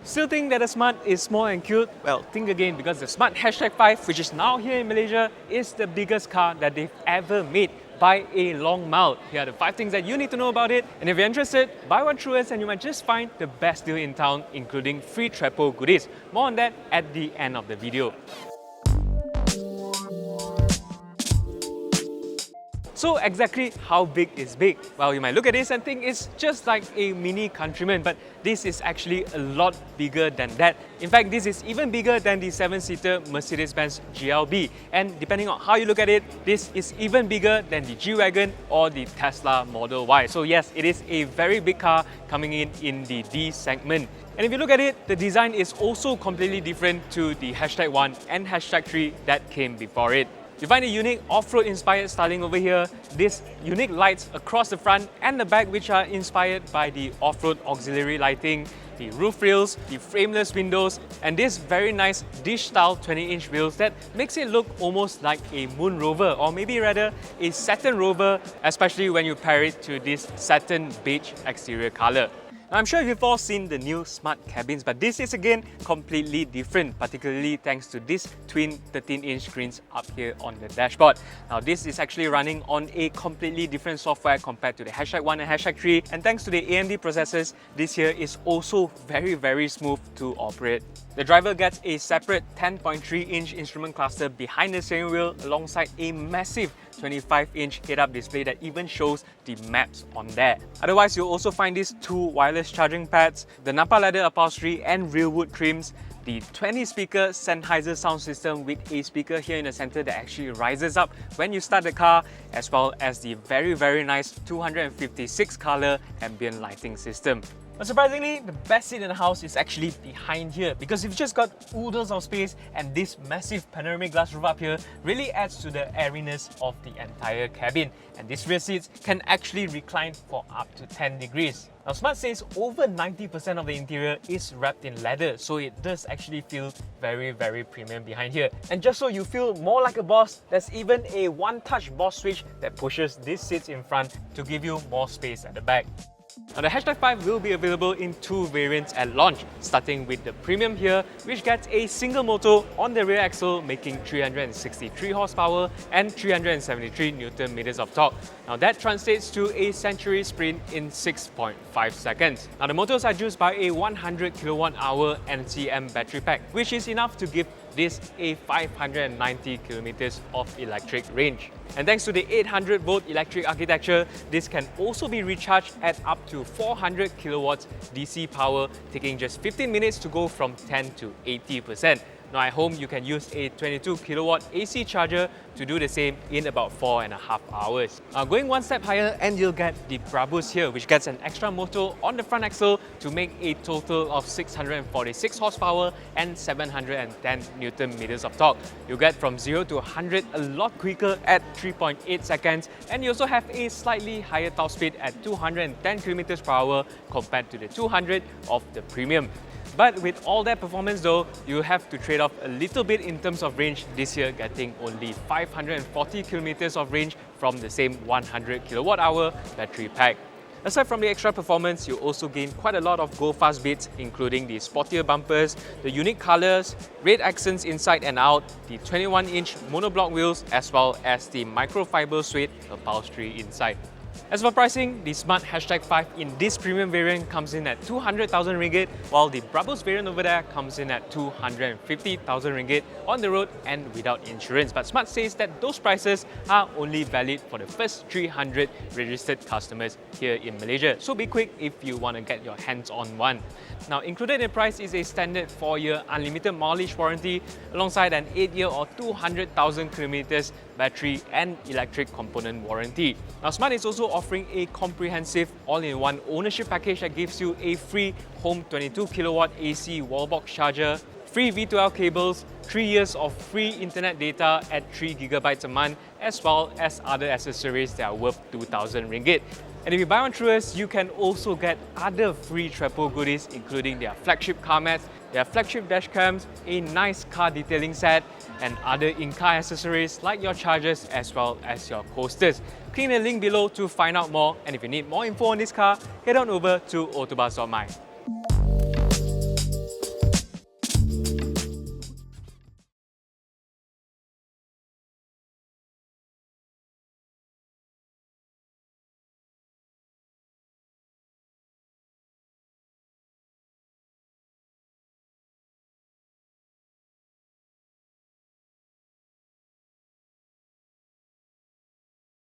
Still think that the Smart is small and cute? Well, think again, because the Smart #5, which is now here in Malaysia, is the biggest car that they've ever made by a long mile. Here are the 5 things that you need to know about it. And if you're interested, buy one through us and you might just find the best deal in town, including free Trepo goodies. More on that at the end of the video. So exactly how big is big? Well, you might look at this and think it's just like a mini Countryman, but this is actually a lot bigger than that. In fact, this is even bigger than the 7-seater Mercedes-Benz GLB. And depending on how you look at it, this is even bigger than the G-Wagon or the Tesla Model Y. So yes, it is a very big car coming in the D segment. And if you look at it, the design is also completely different to the #1 and #3 that came before it. You find a unique off-road inspired styling over here, these unique lights across the front and the back which are inspired by the off-road auxiliary lighting, the roof rails, the frameless windows, and this very nice dish-style 20-inch wheels that makes it look almost like a Moon Rover, or maybe rather a Saturn Rover, especially when you pair it to this satin beige exterior colour. I'm sure you've all seen the new smart cabins, but this is again completely different, particularly thanks to these twin 13-inch screens up here on the dashboard. Now this is actually running on a completely different software compared to the #1 and #3, and thanks to the AMD processors, this here is also very smooth to operate. The driver gets a separate 10.3-inch instrument cluster behind the steering wheel alongside a massive 25-inch head-up display that even shows the maps on there. Otherwise, you'll also find these 2 wireless charging pads, the Napa leather upholstery and real wood trims, the 20-speaker Sennheiser sound system with a speaker here in the center that actually rises up when you start the car, as well as the very nice 256 color ambient lighting system. But surprisingly, the best seat in the house is actually behind here, because you've just got oodles of space, and this massive panoramic glass roof up here really adds to the airiness of the entire cabin. And these rear seats can actually recline for up to 10 degrees. Now Smart says over 90% of the interior is wrapped in leather, so it does actually feel very premium behind here. And just so you feel more like a boss, there's even a one-touch boss switch that pushes these seats in front to give you more space at the back. Now the #5 will be available in 2 variants at launch, starting with the Premium here, which gets a single motor on the rear axle making 363 horsepower and 373 Nm of torque. Now that translates to a century sprint in 6.5 seconds. Now the motors are juiced by a 100 kWh NCM battery pack, which is enough to give this a 590 kilometers of electric range. And thanks to the 800-volt electric architecture, this can also be recharged at up to 400 kilowatts DC power, taking just 15 minutes to go from 10 to 80%. Now at home, you can use a 22 kilowatt AC charger to do the same in about 4.5 hours. Now going one step higher, and you'll get the Brabus here, which gets an extra motor on the front axle to make a total of 646 horsepower and 710 Nm of torque. You'll get from 0 to 100 a lot quicker at 3.8 seconds, and you also have a slightly higher top speed at 210 km/h compared to the 200 of the Premium. But with all that performance though, you have to trade off a little bit in terms of range, this year getting only 540 kilometers of range from the same 100 kWh battery pack. Aside from the extra performance, you also gain quite a lot of go-fast bits, including the sportier bumpers, the unique colours, red accents inside and out, the 21-inch monoblock wheels, as well as the microfiber suede upholstery inside. As for pricing, the Smart #5 in this premium variant comes in at 200,000 ringgit, while the Brabus variant over there comes in at 250,000 ringgit on the road and without insurance. But Smart says that those prices are only valid for the first 300 registered customers here in Malaysia. So be quick if you want to get your hands on one. Now included in the price is a standard 4-year unlimited mileage warranty alongside an 8-year or 200,000 kilometers battery and electric component warranty. Now Smart is also offering a comprehensive all-in-one ownership package that gives you a free home 22 kilowatt AC wallbox charger, free V2L cables, 3 years of free internet data at 3 GB a month, as well as other accessories that are worth 2,000 ringgit. And if you buy one through us, you can also get other free Trepo goodies, including their flagship car mats, their flagship dash cams, a nice car detailing set, and other in-car accessories like your chargers as well as your coasters. Click the link below to find out more, and if you need more info on this car, head on over to AutoBuzz.my.